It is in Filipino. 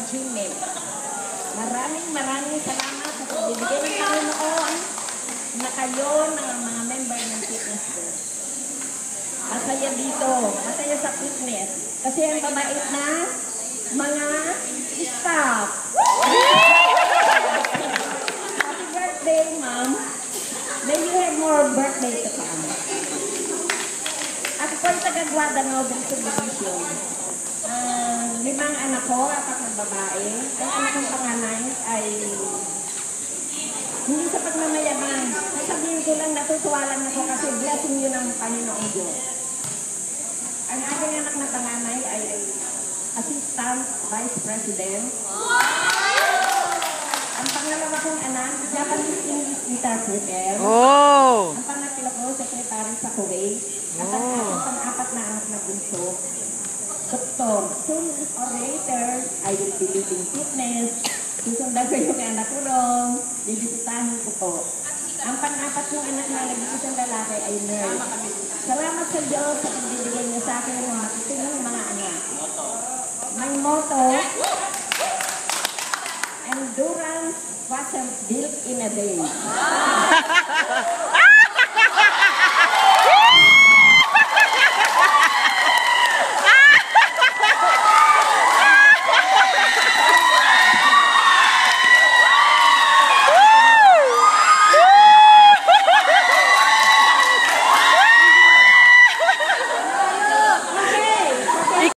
Jimmy. Maraming salamat sa pagbibigay ng Panginoon na kayo ng mga member ng fitness group. Masaya dito, masaya sa fitness. Kasi ang babait na mga staff. Happy birthday, ma'am. May you have more birthday to come. Ako po'y taga-Guadalajara ng Subdivision. 5 anak ko, 4 na babae. Ang anak kong panganay ay hindi sa pagmamayabang. Sasabihin ko lang, natutuwa lang ako kasi blessing yun ng Panginoong Diyos. Ang aking anak na panganay ay Assistant Vice President. Ang pangalawa kong anak, Japanese English interpreter. Ang pangatlo ko, Secretary sa Kuwait. At ang pang-apat na anak na bunso, Doktor. Soon orator, I will be leading fitness. Susundan ko yung anak ko ron. Bibisitahin ko po. Ang pang-apat kong anak na nag-isang lalaki ay nurse. Salamat sa Diyos sa pagbibigay niya sa akin ng matitinong mga anak. My motto, endurance wasn't built in a day.